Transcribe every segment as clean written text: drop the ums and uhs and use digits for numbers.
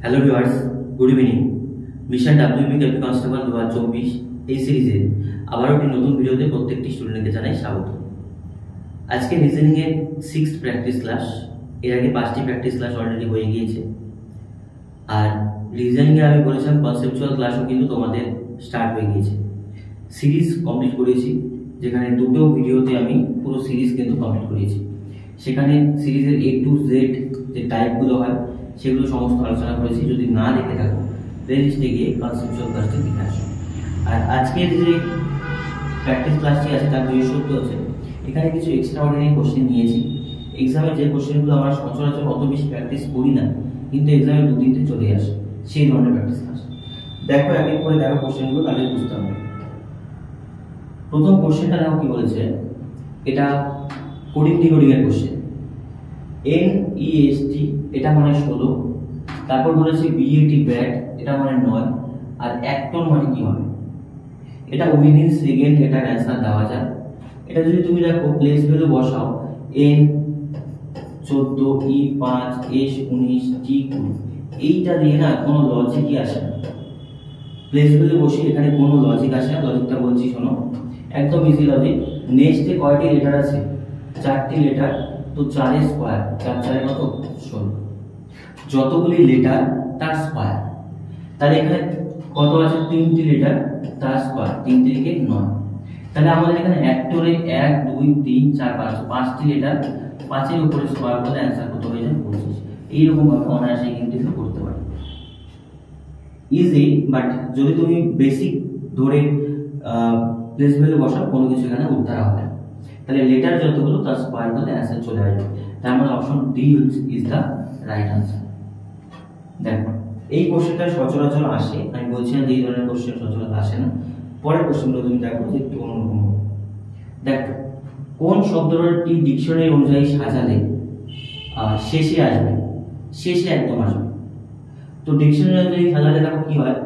Hello viewers, good evening. Mission WB ক্যাপি constable 2024 এই সিরিজে আবারও একটি নতুন ভিডিওতে প্রত্যেকটি স্টুডেন্টকে জানাই স্বাগত। আজকে রিজনিং এর 6th প্র্যাকটিস ক্লাস। এর আগে 5টি প্র্যাকটিস ক্লাস অলরেডি হয়ে গিয়েছে, আর রিজনিং এ আমি বলেছিলাম কনসেপচুয়াল ক্লাসও কিন্তু তোমাদের স্টার্ট হয়ে গিয়েছে। সিরিজ কমপ্লিট করেছি, যেখানে দুটো ভিডিওতে আমি পুরো সিরিজ কিন্তু কমপ্লিট করেছি। সেখানে সিরিজের A to Z যে টাইপগুলো হয় সেগুলো সমস্ত আলোচনা করেছি। যদি না দেখে থাকো প্লেলিস্টে গিয়ে কনসেপচুয়াল ক্লাসটি দেখে আসো। আর আজকের যে প্র্যাকটিস ক্লাসটি আছে তার বিশেষত্ব হচ্ছে এখানে কিছু এক্সট্রা অর্ডিনারি কোশ্চেন নিয়েছি। এক্সামে যে কোশ্চেনগুলো আমরা সচরাচর অত বেশি প্র্যাকটিস করি না, কিন্তু এক্সামে দুদিনতে চলে আসে, সেই ধরনের প্র্যাকটিস ক্লাস। দেখো এক এক করে দেখো কোশ্চেনগুলো, তাহলে বুঝতে হবে। প্রথম কোশ্চেনটা দেখো কি বলেছে, এটা কোডিং ডিকোডিং এর কোশ্চেন। NEST এটা মানে 16, তারপর বলেছে BAT ব্যাট এটা মানে 9, আর 1 টন মানে কি হবে। এটা উইদিন সেকেন্ড এটার অ্যান্সার দেওয়া যায়। এটা যদি তুমি দেখো প্লেস ভ্যালু বসাও, N 14, E 5, S 19, T 20, এইটা দিয়ে না কোনো লজিকই আসে না। প্লেস ভ্যালু বসিয়ে এখানে কোনো লজিক আসে না। লজিকটা বলছি শোনো, একদম ইজি লজিক। নেক্সটে কয়টি লেটার আছে? 4টি লেটার, তো 4 এর স্কয়ার, 4 4 এ কত? 16। যতগুলি লেটার তার স্কয়ার। তাহলে এখানে কত আছে? 3টি লেটার তার স্কয়ার, 3 3 9। তাহলে আমাদের এখানে একটোরে 1 2 3 4 5, 5টি লেটার, 5 এর উপরে স্কয়ার করলে অ্যানসার কত হয়ে যায়? 25। এইরকম ভাবে অনায়াসে কিন্তু এটা করতে পারি। ইজি, বাট যদি তুমি বেসিক ধরে প্লেস ভ্যালু বসাও, কোনো কিছু এখানে উত্তর হবে না। তাহলে লেটার যতগুলো তার স্কয়ার করলে অ্যান্সার চলে আসবে। তার মানে option D is the right answer. দেখো এই কোশ্চেনটা সচরাচর আসে, আমি বলছি না যে এই ধরনের কোশ্চেন সচরাচর আসে না। পরের কোশ্চেনগুলো তুমি দেখো যে একটু অন্যরকম হবে। দেখো কোন শব্দটি ডিকশনারি অনুযায়ী সাজালে শেষে আসবে, শেষে একদম আসবে। তো ডিকশনারি অনুযায়ী সাজালে দেখো কি হয়,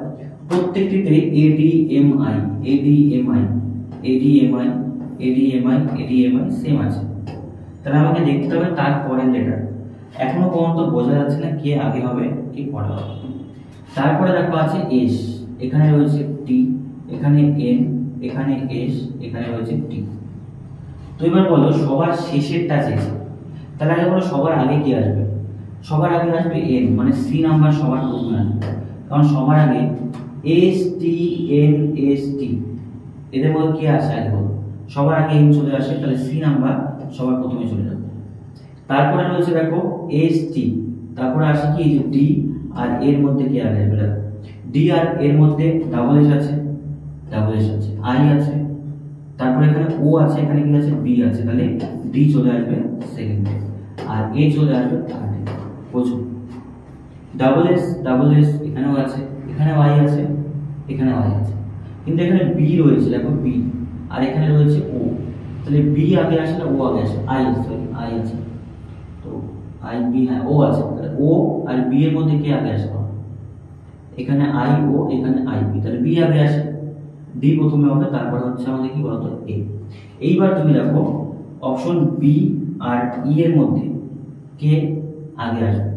প্রত্যেকটিতে ADMI ADMI ADMI ADMI ADMI same আছে। তাহলে আমাকে দেখতে হবে তার পরের লেটার। এখনো পর্যন্ত বোঝা যাচ্ছে না কে আগে হবে কি পরে হবে। তারপরে দেখো আছে S, এখানে রয়েছে T, এখানে N, এখানে S, এখানে রয়েছে T। তো এবার বলো সবার শেষেরটা চেয়েছে, তাহলে আগে বলো সবার আগে কি আসবে? সবার আগে আসবে N, মানে C নাম্বার সবার প্রথমে আসবে, কারণ সবার আগে S T N S T, এদের মধ্যে কি আসে আগে বলো? সবার আগে N চলে আসে, তাহলে C নাম্বার সবার প্রথমে চলে যাবে। তারপরে রয়েছে দেখো S T, তারপরে আসে কি যে D, আর এর মধ্যে কি আগে আসবে? দেখো D আর এর মধ্যে ডাবল S আছে, I আছে, তারপরে এখানে O আছে, এখানে কি আছে? B আছে, তাহলে D চলে আসবে সেকেন্ডে, আর A চলে আসবে থার্ডে। বুঝো? ডাবল S এখানেও আছে, এখানে Y আছে, এখানে Y আছে, কিন্তু এখানে B রয়েছে, দেখো B, আর এখানে রয়েছে O। তাহলে B আগে আসে না O আগে আসে? I আছে, তো I B, হ্যাঁ O আছে, তাহলে O আর B এর মধ্যে কে আগে আসে? এখানে I O, এখানে I B, তাহলে B আগে আসে, D প্রথমে হবে, তারপর হচ্ছে আমাদের কি বলতো A। এইবার তুমি দেখো অপশন B আর E এর মধ্যে কে আগে আসবে?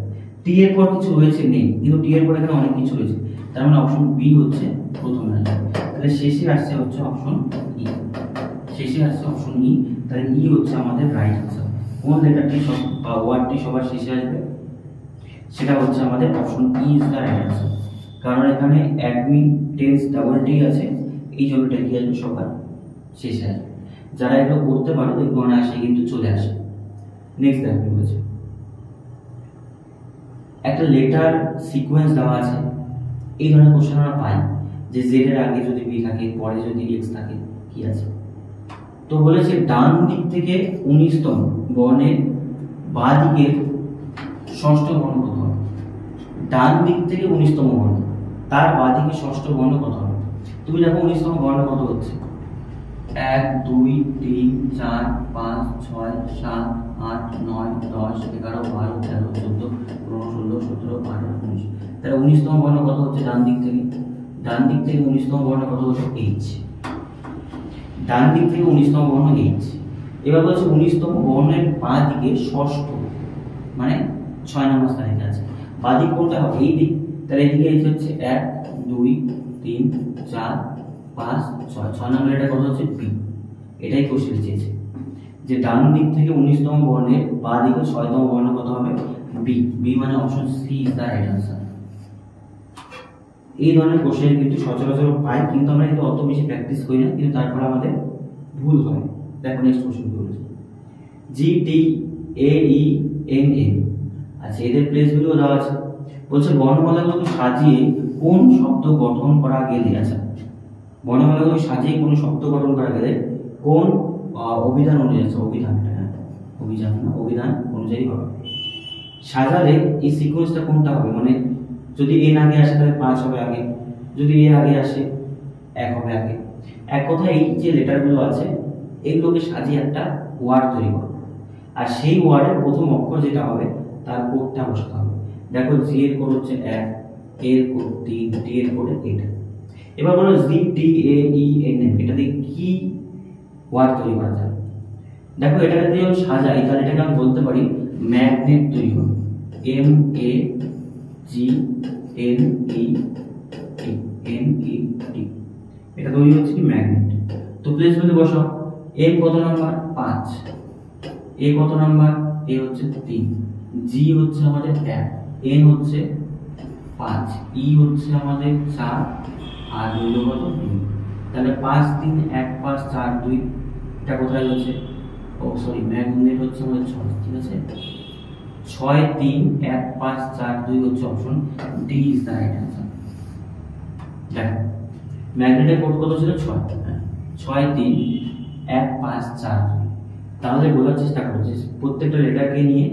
T এর পর কিছু রয়েছে নেই, কিন্তু T এর পর এখানে অনেক কিছু রয়েছে, তার মানে অপশন B হচ্ছে প্রথমে আসবে। তাহলে শেষে আসছে হচ্ছে অপশন E, তাহলে E হচ্ছে আমাদের রাইট আনসার। কোন লেটারটি সব বা ওয়ার্ডটি সবার শেষে আসবে? সেটা হচ্ছে আমাদের option E is the right answer. কারণ এখানে অ্যাডমি টেন্স ডাবল টি আছে, এই জন্য এটা কি আসবে? সবার শেষে আসবে। যারা এগুলো করতে পারো দেখবো অনায়াসে কিন্তু চলে আসে। নেক্সট দেখো কি বলছে, একটা লেটার সিকোয়েন্স দেওয়া আছে। এই ধরনের কোশ্চেন আমরা পাই যে Z এর আগে যদি B থাকে, পরে যদি X থাকে, কি আছে? তো বলেছে ডান দিক থেকে 19তম বর্ণের বাঁ দিকের ষষ্ঠ বর্ণ কত হবে? ডান দিক থেকে 19তম বর্ণ, তার বাঁ দিকে ষষ্ঠ বর্ণ কত হবে? তুমি দেখো 19তম বর্ণ কত হচ্ছে? 1 2 3 4 5 6 7 8 9 10 11 12 13 14 15 16 17 18 19। তাহলে 19তম বর্ণ কত হচ্ছে ডান দিক থেকে? ডান দিক থেকে 19তম বর্ণ কত হচ্ছে? H। ডান দিক থেকে 19তম বর্ণ H। এবার বলছে 19তম বর্ণের বাঁ দিকে ষষ্ঠ, মানে 6 নম্বর স্থানে আছে। বাদিক কোনটা হবে? এই দিক। তাহলে এদিকে এই হচ্ছে 1 2 3 4 5 6, 6 নম্বর এটা কত হচ্ছে বি। এটাই কোশ্চেন চেয়েছে যে ডান দিক থেকে 19তম বর্ণের বাঁ দিকে 6তম বর্ণ কত হবে? বি। বি মানে option C is the right answer. এই ধরনের কোশ্চেন কিন্তু সচরাচর পাই, কিন্তু আমরা কিন্তু অত বেশি প্র্যাকটিস করি না, কিন্তু তারপর আমাদের ভুল হয়। দেখো নেক্সট কোশ্চেন কি বলেছে, জি টি এ ই এন এ। আচ্ছা, এদের প্লেসগুলো দেওয়া আছে। বলছে বর্ণমালাগুলো সাজিয়ে কোন শব্দ গঠন করা গেলে, আচ্ছা বর্ণমালাগুলো সাজিয়ে কোন শব্দ গঠন করা গেলে কোন অভিধান অনুযায়ী, আছে অভিধান, হ্যাঁ অভিধান না, অভিধান অনুযায়ী হবে। সাজালে এই সিকোয়েন্সটা কোনটা হবে? মানে যদি এন আগে আসে তাহলে 5 হবে আগে, যদি এ আগে আসে 1 হবে আগে। এক কথায় এই যে লেটারগুলো আছে এগুলোকে সাজিয়ে একটা ওয়ার্ড তৈরি করো, আর সেই ওয়ার্ডের প্রথম অক্ষর যেটা হবে তার কোডটা বসাতে হবে। দেখো জি এর কোড হচ্ছে 1, এর কোড 3, টি এর কোড 8। এবার বলো জি টি এ ই এন এম, এটা দিয়ে কি ওয়ার্ড তৈরি করা যায়? দেখো এটাকে দিয়ে সাজাই তাহলে এটাকে আমি বলতে পারি ম্যাগনেট তৈরি করো। M A G N E T, N E টি, এটা তৈরি হচ্ছে কি ম্যাগনেট। তো প্লেস বলে বসাও। এম কত নাম্বার? 5, এ কত নাম্বার? এ হচ্ছে 3, জি হচ্ছে আমাদের 1, এন হচ্ছে 5, ই হচ্ছে আমাদের 4, আর হইল কত 2। তাহলে 5 3 1 5 4 2, এটা কোথায় হচ্ছে? ও সরি, ম্যাগনেট হচ্ছে আমাদের 6, ঠিক আছে। 6 3 1 5 4 2 হচ্ছে option D is the right answer. দেখো ম্যাগনেটের কোড কত ছিল? 6, 6 3 1 5 4 2। তাহলে বোঝার চেষ্টা করো যে প্রত্যেকটা লেটারকে নিয়ে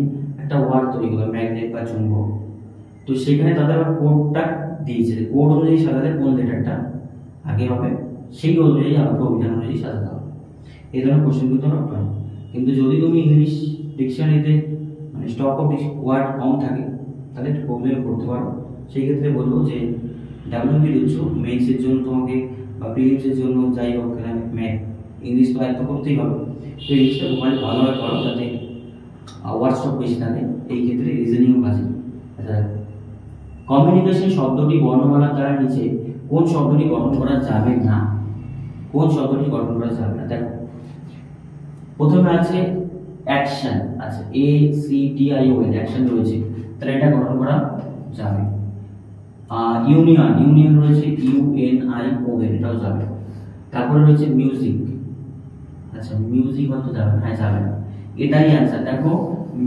একটা ওয়ার্ড তৈরি করবে, ম্যাগনেট বা চুম্বক। তো সেখানে তাদের আবার কোডটা দিয়েছে, কোড অনুযায়ী সাজালে কোন লেটারটা আগে হবে সেই অনুযায়ী আমাকে অভিধান অনুযায়ী সাজাতে হবে। এই ধরনের কোশ্চেন কিন্তু আমরা পাই। কিন্তু যদি তুমি ইংলিশ ডিকশনারিতে মানে স্টক অফ ওয়ার্ড কম থাকে তাহলে একটু প্রবলেমে পড়তে পারো। সেই ক্ষেত্রে বলবো যে ডাব্লিউবি দিচ্ছ মেইনসের জন্য তোমাকে বা প্রিলিমসের জন্য যাই হোক ম্যাথ ইংলিশ তো আয়ত্ত করতেই হবে। তো ইংলিশটা মোবাইল ভালোভাবে পড়ো যাতে ওয়ার্ড স্টক বেশি থাকে। এই ক্ষেত্রে রিজনিংও কাজে। আচ্ছা, কমিউনিকেশন শব্দটি বর্ণমালার দ্বারা নিচে কোন শব্দটি গঠন করা যাবে না? কোন শব্দটি গঠন করা যাবে না? দেখো প্রথমে আছে অ্যাকশন, আচ্ছা A C T I O N, action রয়েছে, তাহলে এটা গঠন করা যাবে। ইউনিয়ন, ইউনিয়ন রয়েছে U N I O N, এটাও যাবে। তারপরে রয়েছে মিউজিক, আচ্ছা মিউজিক হয়তো যাবে না, হ্যাঁ যাবে না, এটাই অ্যান্সার। দেখো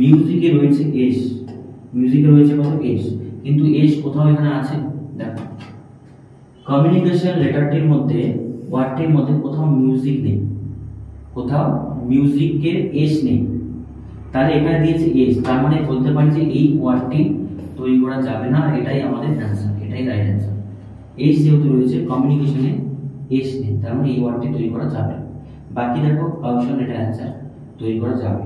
মিউজিকে রয়েছে এস, মিউজিকে রয়েছে কত? এস, কিন্তু এস কোথাও এখানে আছে? দেখো কমিউনিকেশন লেটারটির মধ্যে ওয়ার্ডটির মধ্যে কোথাও মিউজিক নেই, কোথাও মিউজিকের এস নেই, তাহলে এখানে দিয়েছে এস, তার মানে বলতে পারি যে এই ওয়ার্ডটি তৈরি করা যাবে না, এটাই আমাদের অ্যান্সার, এটাই রাইট অ্যান্সার। এস যেহেতু রয়েছে কমিউনিকেশনে এস নেই, তার মানে এই ওয়ার্ডটি তৈরি করা যাবে। বাকি দেখো অপশন এটা অ্যান্সার, তৈরি করা যাবে।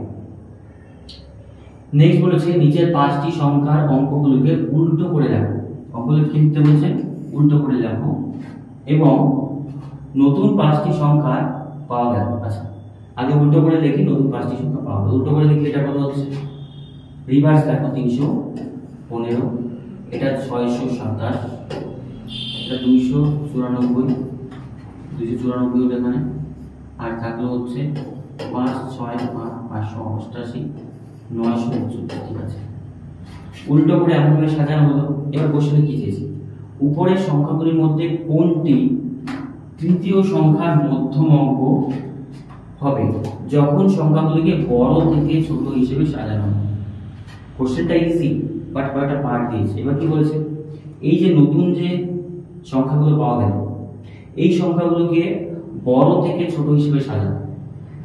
নেক্সট বলেছে নিচের 5টি সংখ্যার অঙ্কগুলোকে উল্টো করে লেখো। অঙ্কগুলো কি লিখতে বলেছে? উল্টো করে লেখো এবং নতুন 5টি সংখ্যা পাওয়া গেল। আচ্ছা আগে উল্টো করে লিখি, নতুন 5টি সংখ্যা পাওয়া গেল। উল্টো করে লিখলে এটা কত হচ্ছে? রিভার্স দেখো 315, এটা 627, এটা 294, 294 হলো এখানে, আর থাকলো হচ্ছে 5 6 5 588 969, ঠিক আছে। উল্টো করে এমন ভাবে সাজানো হলো। এবার কোশ্চেনে কি চেয়েছি? উপরের সংখ্যাগুলির মধ্যে কোনটি তৃতীয় সংখ্যার মধ্যম অঙ্ক হবে যখন সংখ্যাগুলিকে বড় থেকে ছোট হিসেবে সাজানো হয়? কোশ্চেনটা ইজি, বাট কয়েকটা পার্ট দিয়েছে। এবার কি বলেছে? এই যে নতুন যে সংখ্যাগুলো পাওয়া গেল, এই সংখ্যাগুলোকে বড় থেকে ছোট হিসেবে সাজানো,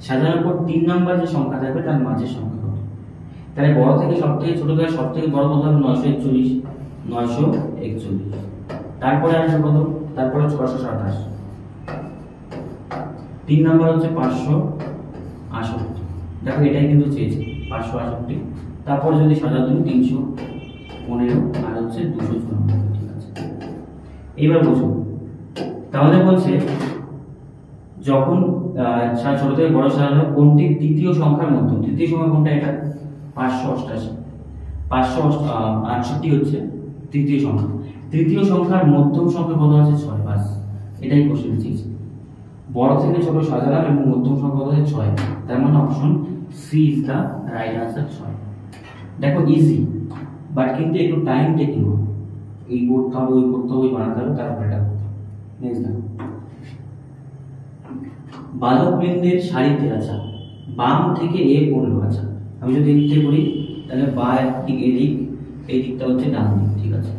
সাজানোর পর 3 নাম্বার যে সংখ্যা থাকবে তার মাঝের সংখ্যা কত? তাহলে বড় থেকে সব থেকে ছোট থেকে সব থেকে বড় কত হবে? 941, 941। তারপরে আসবে কত? তারপরে 627, 3 নাম্বার হচ্ছে 568। দেখো এটাই কিন্তু চেয়েছে 568। তারপর যদি সাজা তুমি 315 আর হচ্ছে 294, ঠিক আছে। এইবার বুঝো, তাহলে বলছে যখন ছোট থেকে বড় সাজানো কোনটি তৃতীয় সংখ্যার মধ্যম? তৃতীয় সংখ্যা কোনটা? এটা 588। 568 হচ্ছে তৃতীয় সংখ্যা। তৃতীয় সংখ্যার মধ্যম সংখ্যা কত আছে? 6। বাস, এটাই কোশ্চেন চেয়েছে। বড় থেকে ছোট সাজালাম এবং মধ্যম সংখ্যা কত আছে? 6। তার মানে option C is the right answer, 6। দেখো ইজি, বাট কিন্তু একটু টাইম টেকিং হবে। এই করতে হবে, ওই করতে হবে, বানাতে হবে, তারপর এটা। নেক্সট দেখো, বালকবৃন্দের সারিতে আছে, বাম থেকে এ পড়লো। আচ্ছা, আমি যদি এদিকে করি তাহলে বা দিক এদিক, এই দিকটা হচ্ছে ডান দিক, ঠিক আছে।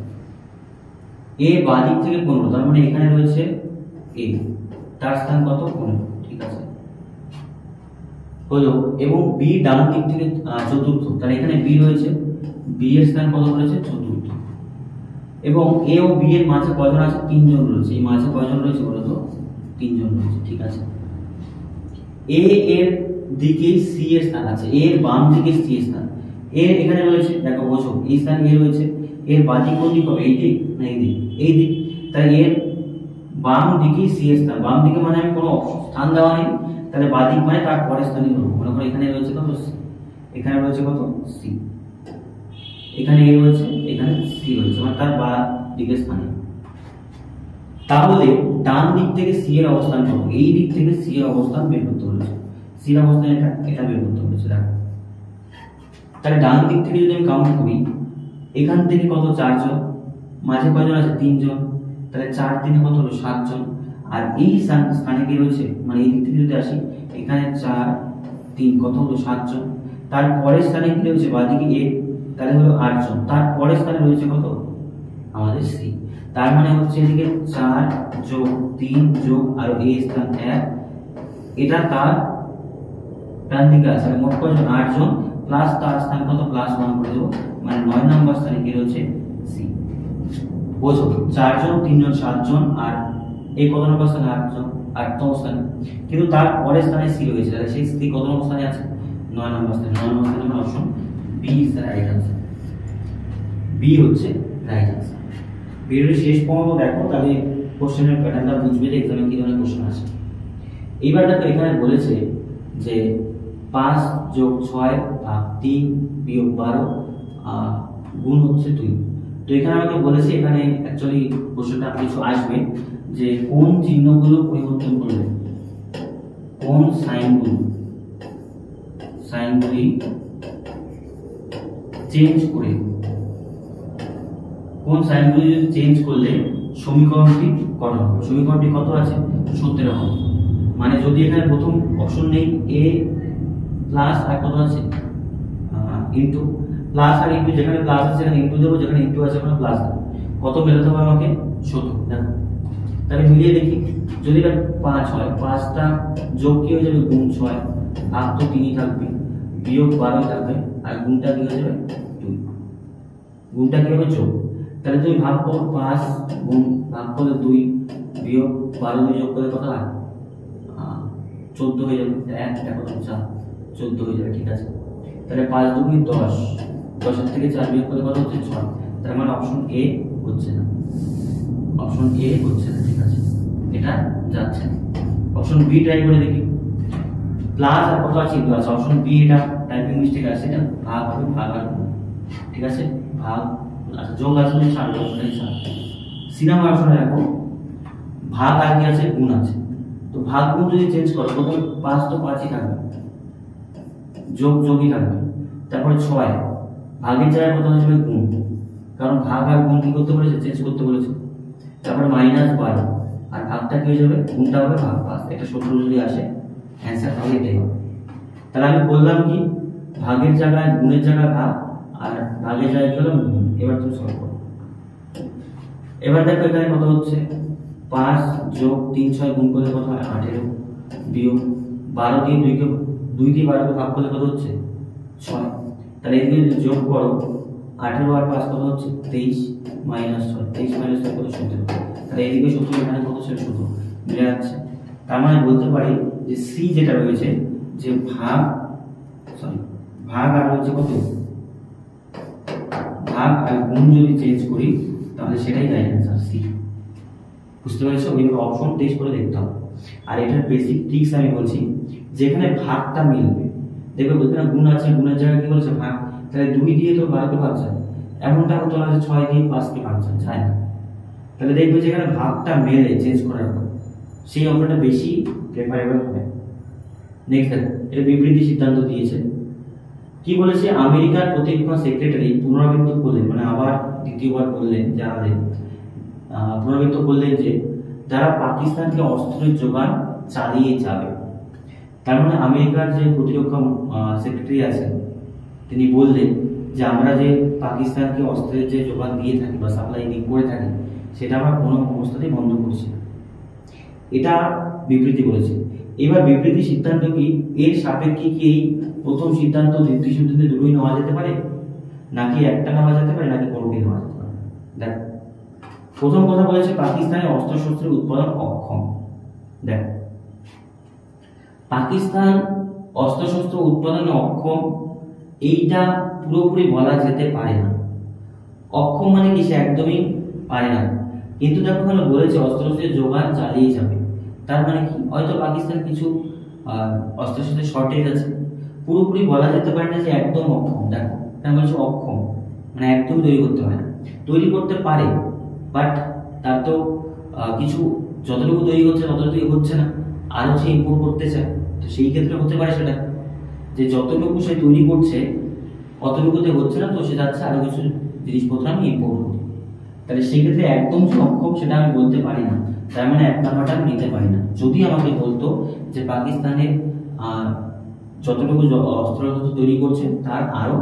এ বা দিক থেকে 15, তার মানে এখানে রয়েছে এ, তার স্থান কত? 15, ঠিক আছে হলো। এবং বি ডান দিক থেকে চতুর্থ, তাহলে এখানে বি রয়েছে, বি এর স্থান কত রয়েছে? চতুর্থ। এবং এ ও বি এর মাঝে কয়জন আছে? 3 জন রয়েছে। এই মাঝে কয়জন রয়েছে বলো তো? 3 জন রয়েছে, ঠিক আছে। এ এর দিকে সি এর স্থান আছে, এ এর বাম দিকে সি এর স্থান, এর এখানে রয়েছে, দেখো বোঝো, এই স্থান এ রয়েছে, এর বাম দিক কোন দিক হবে? এই দিক না এই দিক? এই দিক। তাই এর বাম দিকে সি এর স্থান, বাম দিকে মানে আমি কোনো স্থান দেওয়া নেই, তাহলে বাম দিক মানে তার পরের স্থানই হলো। মনে করো এখানে রয়েছে কত? এখানে রয়েছে কত? সি। এখানে এ রয়েছে, এখানে সি রয়েছে, মানে তার বাম দিকের স্থানে। তাহলে ডান দিক থেকে সি এর অবস্থান কত? এই দিক থেকে সি এর অবস্থান বের করতে বলেছে। সি এর অবস্থান এটা বের করতে বলেছে। দেখো, তাহলে ডান দিক থেকে যদি আমি কাউন্ট করি, এখান থেকে কত? 4 জন, মাঝে কয়জন আছে? 3 জন, তাহলে 4 3 কত হলো? 7 জন। আর এই স্থানে কি রয়েছে, মানে এই দিক থেকে যদি আসি, এখানে 4 3 কত হলো? 7 জন। তার পরের স্থানে কি রয়েছে? বাদিকে এ, তাহলে হলো 8 জন। তার পরের স্থানে রয়েছে কত? আমাদের সি। তার মানে হচ্ছে এদিকে 4 যোগ 3 যোগ আর এ স্থান 1, এটা তার ডান দিকে আছে। মোট কয়জন? 8 জন, প্লাস তার স্থান কত? +1 করে দেবো, মানে 9 নম্বর স্থানে কি রয়েছে? সি। বোঝো, 4 জন 3 জন 7 জন, আর এই কত নম্বর স্থানে? 8 জন, 8তম স্থানে। কিন্তু তার পরের স্থানে সি রয়েছে, তাহলে সেই সি কত নম্বর স্থানে আছে? 9 নম্বর স্থানে। 9 নম্বর স্থানে মানে option B is the right answer. B হচ্ছে রাইট আনসার। ভিডিওর শেষ পর্যন্ত দেখো, তাহলে কোশ্চেনের প্যাটার্নটা বুঝবে যে এক্সামে কি ধরনের কোশ্চেন আসে। এইবার দেখো, এখানে বলেছে যে 5 যোগ 6 ভাগ 3 বিয়োগ 12 গুণ হচ্ছে 2। তো এখানে আমাকে বলেছে, এখানে অ্যাকচুয়ালি কোশ্চেনটা কিছু আসবে যে কোন চিহ্নগুলো পরিবর্তন করলে, কোন সাইনগুলি চেঞ্জ করে, কোন সাইনগুলি যদি চেঞ্জ করলে সমীকরণটি কত হবে। সমীকরণটি কত আছে? 17 হবে। মানে যদি এখানে প্রথম অপশন নেই, এ প্লাস আর কত আছে? ইনটু, প্লাস আর ইনটু, যেখানে প্লাস আছে সেখানে ইনটু দেবো, যেখানে ইনটু আছে সেখানে প্লাস দেবো। কত মেলাতে হবে আমাকে? 17। দেখো, তাহলে মিলিয়ে দেখি, যদি এটা 5 হয়, 5টা যোগ কি হয়ে যাবে? গুণ 6, ভাগ তো 3ই থাকবে, বিয়োগ 12 থাকবে, আর গুণটা কি হয়ে যাবে? 2। গুণটা কি হবে? যোগ। তাহলে তুমি ভাগ করো, 5 গুণ ভাগ করলে 2 বিয়োগ 12 দিয়ে যোগ করলে কত হয়? 14 হয়ে যাবে। 1 দেখো 4, 14 হয়ে যাবে, ঠিক আছে। তাহলে 5 2 10, 10 থেকে 4 বিয়োগ করলে কত হচ্ছে? 6। তার মানে অপশন এ হচ্ছে না, অপশন এ হচ্ছে না, ঠিক আছে, এটা যাচ্ছে না। অপশন বি ট্রাই করে দেখি। প্লাস আর কত আছে? প্লাস। অপশন বি এটা টাইপিং মিস্টেক আছে, এটা ভাগ হবে, ভাগ আর গুণ, ঠিক আছে, ভাগ। আচ্ছা, যোগ আসলে 7, অপশনে 7। সিনেমা অপশনে রাখো, ভাগ আর কি আছে? গুণ আছে। তো ভাগ গুণ যদি চেঞ্জ করো, প্রথমে 5 তো 5ই থাকবে, যোগ যোগই থাকবে, তারপরে 6 ভাগের জায়গায় কত হয়ে যাবে? গুণ, কারণ ভাগ আর গুণ কি করতে বলেছে? চেঞ্জ করতে বলেছে। তারপরে -12, আর ভাগটা কি হয়ে যাবে? গুণটা হবে ভাগ 5। এটা 17 যদি আসে অ্যান্সার, তাহলে এটাই হবে। তাহলে আমি বললাম কি, ভাগের জায়গায় গুণের জায়গায় ভাগ, আর ভাগের জায়গায় কি হলো? গুণ। এবার তুমি সলভ করো। এবার দেখো এখানে কত হচ্ছে? 5 যোগ 3 6 গুণ করলে কত হয়? 18, বিয়োগ 12 দিয়ে 2 দিয়ে 12 কে ভাগ করলে কত হচ্ছে? 6। তাহলে এদিকে যদি যোগ করো, 18 আর 5 কত হচ্ছে? 23 -6, 23 - 6 কত? 17। তাহলে এদিকে 17, এখানে কত ছিল? 17, মিলে যাচ্ছে। তার মানে বলতে পারি যে সি যেটা রয়েছে, যে ভাগ আর হচ্ছে কত? ভাগ আর গুণ যদি চেঞ্জ করি, তাহলে সেটাই রাইট অ্যান্সার, সি। বুঝতে পেরেছো? এইভাবে অপশন টেস্ট করে দেখতে হবে। আর এটার বেসিক ট্রিক্স আমি বলছি, যেখানে ভাগটা মিলবে, দেখবে এখানে গুণ আছে, গুণের জায়গায় কি বলেছে? ভাগ, তাহলে 2 দিয়ে তো 12 কে ভাগ যায়, এমনটা হতো না যে 6 দিয়ে 5 কে ভাগ যায় না। তাহলে দেখবে যে এখানে ভাগটা মেলে চেঞ্জ করার পর সেই অঙ্কটা বেশি প্রেফারেবল হবে। নেক্সট দেখো, এটা বিবৃতি সিদ্ধান্ত দিয়েছে। কি বলেছে, আমেরিকার প্রতিরক্ষা সেক্রেটারি পুনরাবৃত্ত করলেন, মানে আবার দ্বিতীয়বার বললেন জানালেন, পুনরাবৃত্ত করলেন যে যারা পাকিস্তানকে অস্ত্রের যোগান চালিয়ে যাবে। তার মানে আমেরিকার যে প্রতিরক্ষা সেক্রেটারি আছেন তিনি বললেন যে আমরা যে পাকিস্তানকে অস্ত্রের যে যোগান দিয়ে থাকি বা সাপ্লাই দিয়ে করে থাকি সেটা আমরা কোনো অবস্থাতেই বন্ধ করছি না, এটা বিবৃতি বলেছে। এবার বিবৃতি সিদ্ধান্ত কি, এর সাপেক্ষে কি এই প্রথম সিদ্ধান্ত দ্বিতীয় সিদ্ধান্ত দুটোই নেওয়া যেতে পারে, নাকি একটা নেওয়া যেতে পারে, নাকি কোনোটি নেওয়া যেতে পারে? দেখ, প্রথম কথা বলেছে পাকিস্তানের অস্ত্রশস্ত্রের উৎপাদন অক্ষম। দেখ, পাকিস্তান অস্ত্রশস্ত্র উৎপাদনে অক্ষম, এইটা পুরোপুরি বলা যেতে পারে না। অক্ষম মানে কি, সে একদমই পারে না। কিন্তু দেখো এখানে বলেছে অস্ত্রশস্ত্রের যোগান চালিয়ে যাবে, তার মানে কি হয়তো পাকিস্তান কিছু অস্ত্রশস্ত্রের শর্টেজ আছে, পুরোপুরি বলা যেতে পারে না যে একদম অক্ষম। দেখো এখানে বলেছে অক্ষম মানে একদম তৈরি করতে পারে না, তৈরি করতে পারে বাট তার তো কিছু যতটুকু তৈরি হচ্ছে ততটুকু হচ্ছে না, আরও সে ইম্পোর্ট করতে চায়। তো সেই ক্ষেত্রে হতে পারে সেটা যে যতটুকু সে তৈরি করছে অতটুকুতে হচ্ছে না, তো সে যাচ্ছে আরো কিছু জিনিসপত্র আমি ইম্পোর্ট করি। তাহলে সেই ক্ষেত্রে একদম সক্ষম সেটা আমি বলতে পারি না, তার মানে এক নাম্বারটা আমি নিতে পারি না। যদি আমাকে বলতো যে পাকিস্তানের যতটুকু অস্ত্র তৈরি করছে তার আরো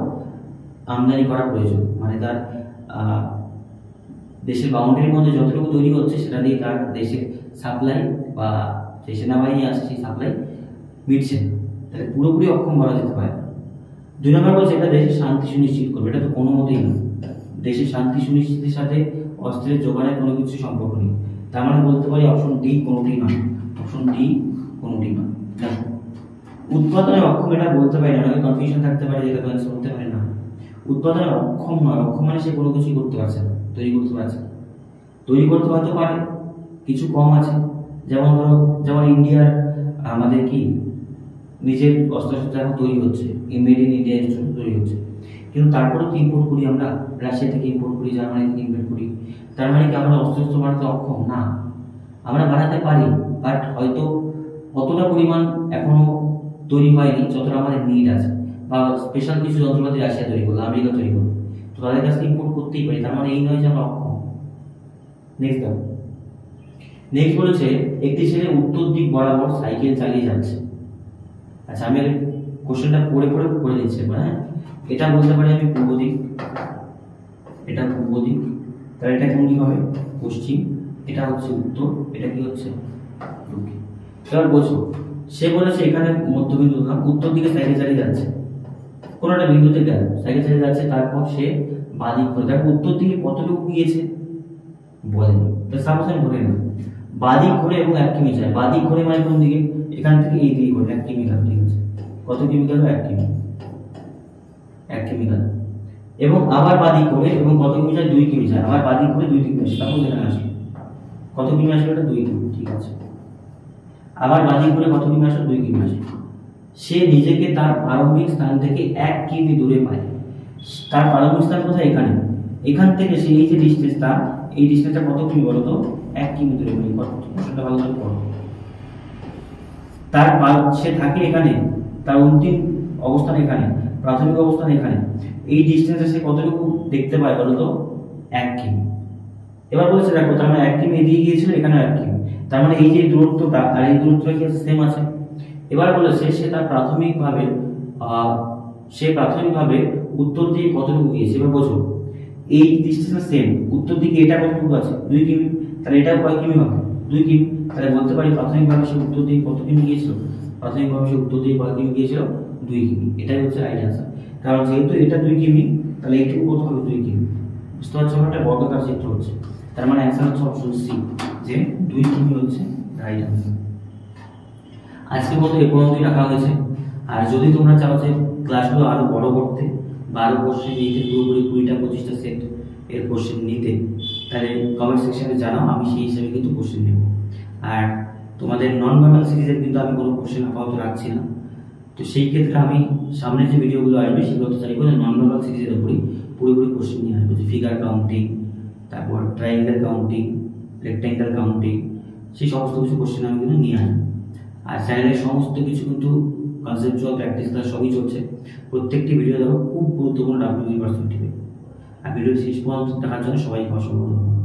আমদানি করা প্রয়োজন, মানে তার দেশের বাউন্ডারির মধ্যে যতটুকু তৈরি হচ্ছে সেটা দিয়ে তার দেশের সাপ্লাই বা যে সেনাবাহিনী আছে সেই সাপ্লাই মিটছে, তাহলে পুরোপুরি অক্ষম বলা যেতে পারে। 2 নম্বর বলছে এটা দেশের শান্তি সুনিশ্চিত করবে, এটা তো কোনো মতেই না। দেশের শান্তি সুনিশ্চিতের সাথে অস্ত্রের যোগানের কোনো কিছু সম্পর্ক নেই, তার মানে বলতে পারি অপশন ডি কোনোটি নয়, অপশন ডি কোনোটি নয়। উৎপাদনে অক্ষম এটা বলতে পারি না, কনফিউশন থাকতে পারে, যেটা অ্যান্সার করতে পারে না। উৎপাদনে অক্ষম নয়, অক্ষম মানে সে কোনো কিছুই করতে পারছে না, তৈরি করতে পারছে না। তৈরি করতে হয়তো পারে, কিছু কম আছে, যেমন ধরো যেমন ইন্ডিয়ার আমাদের কি নিজের অস্ত্রশস্ত্র এখন তৈরি হচ্ছে, মেড ইন ইন্ডিয়া তৈরি হচ্ছে, কিন্তু তারপরেও তো ইম্পোর্ট করি আমরা, রাশিয়া থেকে ইম্পোর্ট করি, জার্মানি থেকে ইম্পোর্ট করি। তার মানে কি আমরা অস্ত্রশস্ত্র বানাতে অক্ষম না? আমরা বানাতে পারি বাট হয়তো অতটা পরিমাণ এখনো তৈরি হয়নি যতটা আমাদের নিড আছে, বা স্পেশাল কিছু যন্ত্রপাতি রাশিয়া তৈরি করলো, আমেরিকা তৈরি করলো, তো তাদের কাছে ইম্পোর্ট করতেই পারি, তার মানে এই নয় যে আমরা অক্ষম। নেক্সট দেখো, নেক্সট বলেছে একটি ছেলে উত্তর দিক বরাবর সাইকেল চালিয়ে যাচ্ছে। আচ্ছা আমি কোশ্চেনটা পড়ে পড়ে করে দিচ্ছি, হ্যাঁ। এটা বলতে পারি আমি পূর্ব দিক, এটা পূর্ব দিক, তাহলে এটা কেমন কি হবে, পশ্চিম, এটা হচ্ছে উত্তর, এটা কি হচ্ছে দক্ষিণ। এবার বোঝো, সে বলেছে এখানে মধ্যবিন্দু দিলাম, উত্তর দিকে সাইকেল চালিয়ে যাচ্ছে, কোন একটা বিন্দুতে গেল সাইকেল চালিয়ে যাচ্ছে, তারপর সে বাদিক করে, দেখো উত্তর দিকে কতটুকু গিয়েছে বলেনি, তো সাপোজ আমি ধরে নিলাম বাদিক ঘুরে এবং 1 কিমি যায়, বাদিক ঘুরে মানে কোন দিকে, এখান থেকে এই দিকে ঘুরে 1 কিমি গেল, ঠিক আছে, কত কিমি গেল, 1 কিমি, 1 কিমি গেল, এবং আবার বাদিক ঘুরে এবং কত কিমি যায়, 2 কিমি যায়, আবার বাদিক ঘুরে 2 কিমি আসে, তারপর এখানে আসে কত কিমি আসে, এটা 2 কিমি, ঠিক আছে, আবার বাদিক ঘুরে কত কিমি আসে, 2 কিমি আসে। সে নিজেকে তার প্রারম্ভিক স্থান থেকে 1 কিমি দূরে পায়, তার প্রারম্ভিক স্থান কোথায়, এখানে, এখান থেকে সে এই যে ডিসটেন্স, তার এই ডিসটেন্সটা কত কিমি বলো তো, 1 কিমি দূরে পাই, কত, সেটা ভালো করে পড়ো। তার সে থাকে এখানে, তার অন্তিম অবস্থান এখানে, প্রাথমিক অবস্থান এখানে, এই ডিসটেন্সে সে কতটুকু দেখতে পায় বলো তো, 1 কিমি। এবার বলছে দেখো তার মানে 1 কিমি এদিকে গিয়েছিল, এখানে 1 কিমি, তার মানে এই যে দূরত্বটা আর এই দূরত্বটা কি সেম আছে। এবার বলেছে সে তার প্রাথমিকভাবে উত্তর দিকে কতটুকু গিয়েছে, এবার বোঝো এই ডিসটেন্সটা সেম, উত্তর দিকে এটা কতটুকু আছে, 2 কিমি, তাহলে এটা কয় কিমি হবে, 2 কিমি, তাহলে বলতে পারি প্রাথমিকভাবে সে উত্তর দিকে কত কিমি গিয়েছিল, প্রাথমিকভাবে সে উত্তর দিকে কত কিমি গিয়েছিল, 2 কিমি, এটাই হচ্ছে রাইট অ্যান্সার। কারণ যেহেতু এটা 2 কিমি, তাহলে এইটুকু কত হবে, 2 কিমি, বুঝতে পারছো, একটা বর্গাকার চিত্র হচ্ছে, তার মানে অ্যান্সার হচ্ছে অপশন সি, যে 2 কিমি হচ্ছে রাইট অ্যান্সার। আজকের মতো এ পর্যন্তই রাখা হয়েছে। আর যদি তোমরা চাও যে ক্লাসগুলো আরো বড় করতে বা আরো কোশ্চেন নিতে, পুরোপুরি 20টা 25টা সেট এর কোশ্চেন নিতে, তাহলে কমেন্ট সেকশনে জানাও, আমি সেই হিসেবে কিন্তু কোশ্চেন নেব। আর তোমাদের নন ভার্বাল সিরিজের কিন্তু আমি কোনো কোশ্চেন আপাতত রাখছি না, তো সেই ক্ষেত্রে আমি সামনের যে ভিডিওগুলো আসবে সেগুলো তো চাইবো যে নর্মাল সিরিজের উপরই পুরোপুরি কোশ্চেন নিয়ে আসবো, যে ফিগার কাউন্টিং, তারপর ট্রায়াঙ্গেল কাউন্টিং, রেক্ট্যাঙ্গেল কাউন্টিং, সেই সমস্ত কিছু কোশ্চেন আমি কিন্তু নিয়ে আসবো। আর চ্যানেলের সমস্ত কিছু কিন্তু কনসেপচুয়াল প্র্যাকটিস ক্লাস সবই চলছে। প্রত্যেকটি ভিডিও দেখো খুব গুরুত্বপূর্ণ ডাব্লিউবি পার্সেন্টেজ। আর ভিডিও শেষ পর্যন্ত দেখার জন্য সবাইকে অসংখ্য ধন্যবাদ।